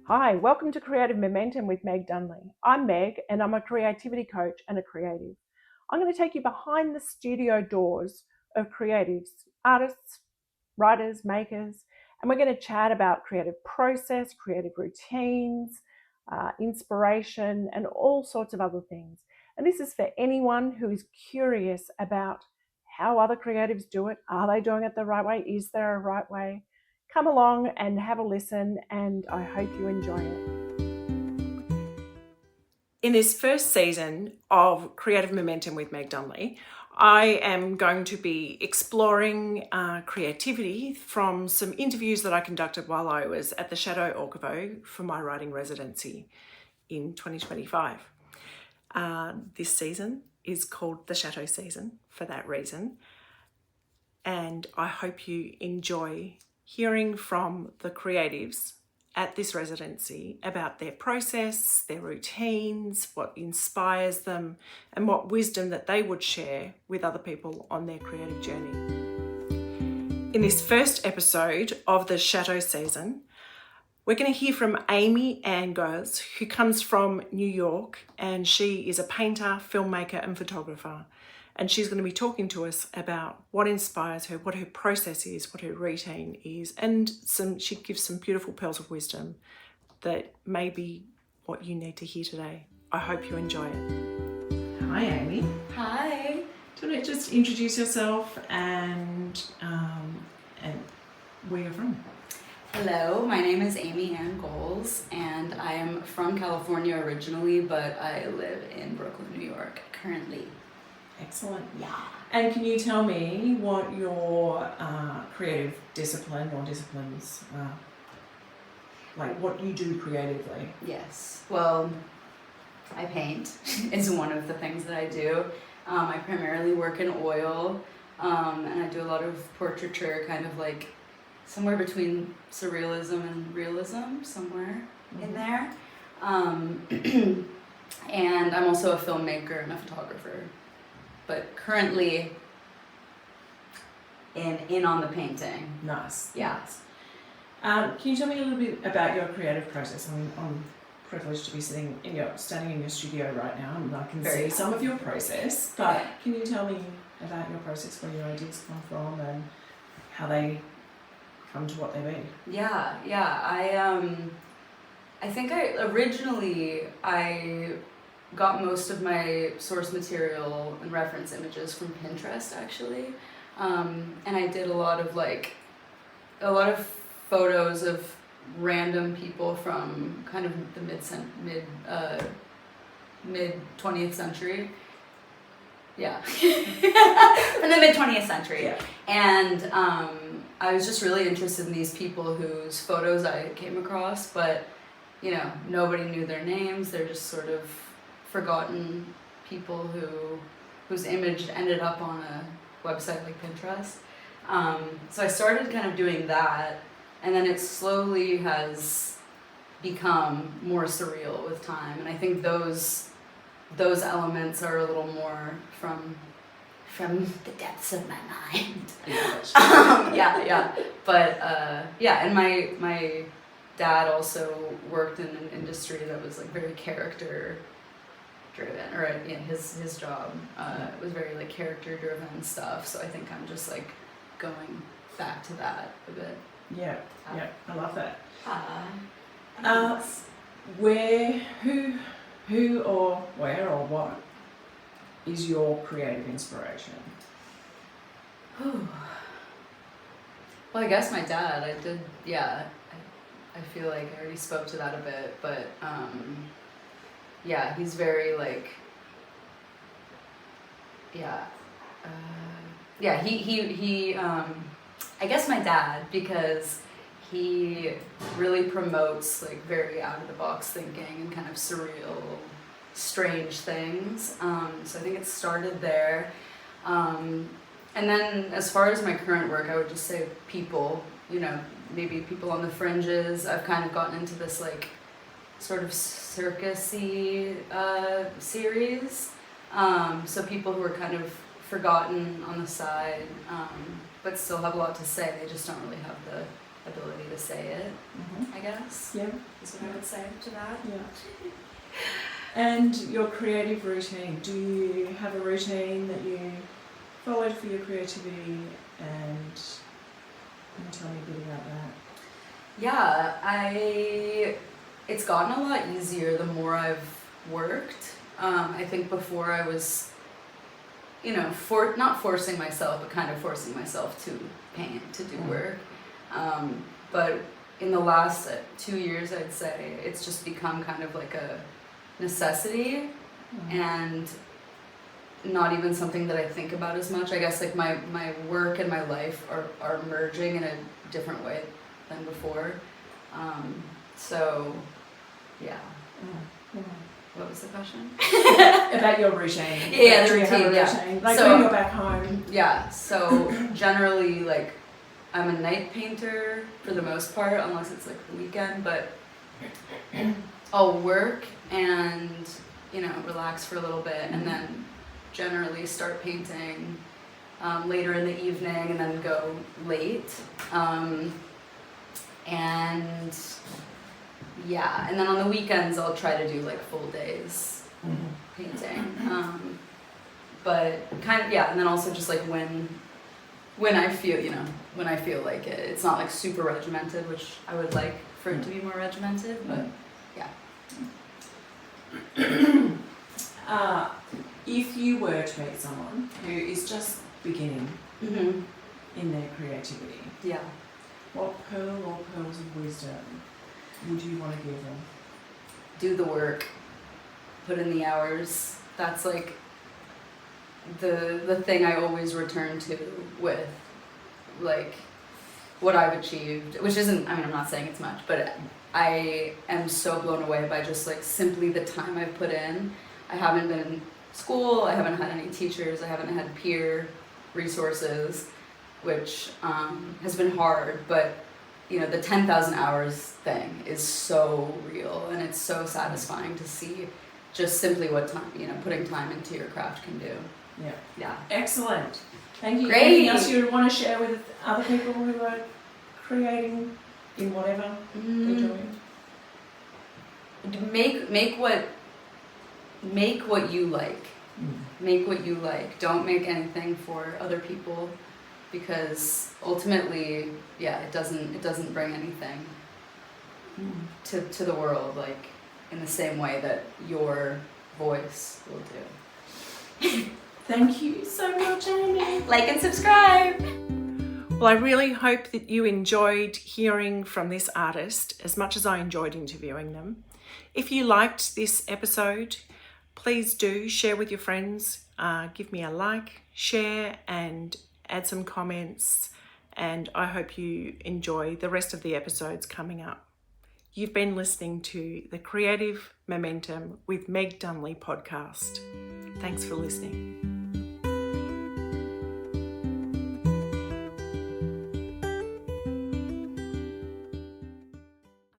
Hi, welcome to Creative Momentum with Meg Dunley. I'm Meg and I'm a creativity coach and a creative. I'm going to take you behind the studio doors of creatives, artists, writers, makers, and we're going to chat about creative process, creative routines, inspiration, and all sorts of other things. And this is for anyone who is curious about how other creatives do it. Are they doing it the right way? Is there a right way? Come along and have a listen, and I hope you enjoy it. In this first season of Creative Momentum with Meg Dunley, I am going to be exploring creativity from some interviews that I conducted while I was at the Chateau Orcavo for my writing residency in 2025. This season is called the Chateau season for that reason, and I hope you enjoy hearing from the creatives at this residency about their process, their routines, what inspires them, and what wisdom that they would share with other people on their creative journey. In this first episode of the Chateau season, we're going to hear from Amy Ann Goelz, who comes from New York, and she is a painter, filmmaker, and photographer. And she's going to be talking to us about what inspires her, what her process is, what her routine is, and she gives some beautiful pearls of wisdom that may be what you need to hear today. I hope you enjoy it. Hi, Amy. Hi. Do you want to just introduce yourself and where you're from? Hello, my name is Amy Ann Goelz, and I am from California originally, but I live in Brooklyn, New York currently. Excellent. Yeah. And can you tell me what your creative discipline or disciplines are? Like what you do creatively? Yes. Well, I paint is one of the things that I do. I primarily work in oil, and I do a lot of portraiture, kind of like somewhere between surrealism and realism, somewhere in there. And I'm also a filmmaker and a photographer. But currently in on the painting. Nice. Yeah. Can you tell me a little bit about your creative process? I mean, I'm privileged to be standing in your studio right now, and I can see some of your process. But can you tell me about your process, where your ideas come from, and how they come to what they be? Yeah. I think originally got most of my source material and reference images from Pinterest, actually. And I did a lot of photos of random people from kind of the mid 20th century. Yeah. From the mid 20th century. Yeah. And I was just really interested in these people whose photos I came across, but nobody knew their names. They're just sort of forgotten people whose image ended up on a website like Pinterest. So I started kind of doing that, and then it slowly has become more surreal with time. And I think those elements are a little more from the depths of my mind. Yeah. But and my dad also worked in an industry that was like very character driven, or his job was very like character driven stuff. So I think I'm just like going back to that a bit. Yeah, I love that. Who or where or what is your creative inspiration? Well, I guess my dad. I feel like I already spoke to that a bit, but he's very like, he I guess my dad, because he really promotes like very out of the box thinking and kind of surreal, strange things. So I think it started there. And then as far as my current work, I would just say people, maybe people on the fringes. I've kind of gotten into this like sort of circus-y series. So people who are kind of forgotten on the side, but still have a lot to say. They just don't really have ability to say it, I guess. Yeah. Is what I would say to that. Yeah. And your creative routine, do you have a routine that you followed for your creativity, and can you tell me a bit about that? Yeah, it's gotten a lot easier the more I've worked. I think before I was, not forcing myself, but kind of forcing myself to paint, to do work. But in the last 2 years, I'd say, it's just become kind of like a necessity and not even something that I think about as much. I guess like my work and my life are merging in a different way than before. So, yeah. What was the question? About your routine. Yeah, the routine, yeah. Like when you're back home. Yeah, so generally, like, I'm a night painter for the most part, unless it's like the weekend, but I'll work and, relax for a little bit, and then generally start painting later in the evening and then go late. And yeah, and then on the weekends I'll try to do like full days painting. But kind of, yeah, and then also just like when I feel, when I feel like it. It's not like super regimented, which I would like for it to be more regimented, but yeah. If you were to meet someone who is just beginning in their creativity, yeah, what pearl or pearls of wisdom would you want to give them? Do the work, put in the hours. That's like the thing I always return to with like what I've achieved, which isn't, I'm not saying it's much, but I am so blown away by just like simply the time I've put in. I haven't been in school, I haven't had any teachers, I haven't had peer resources, which has been hard, but the 10,000 hours thing is so real, and it's so satisfying to see just simply what time, putting time into your craft can do. Yeah. Excellent. Thank you. Great. Anything else you would want to share with other people who are creating in whatever they're doing? Make what you like. Make what you like. Don't make anything for other people, because ultimately, it doesn't bring anything to the world, like in the same way that your voice will do. Thank you so much, Amy. Like and subscribe. Well, I really hope that you enjoyed hearing from this artist as much as I enjoyed interviewing them. If you liked this episode, please do share with your friends, give me a like, share, and add some comments. And I hope you enjoy the rest of the episodes coming up. You've been listening to the Creative Momentum with Meg Dunley podcast. Thanks for listening.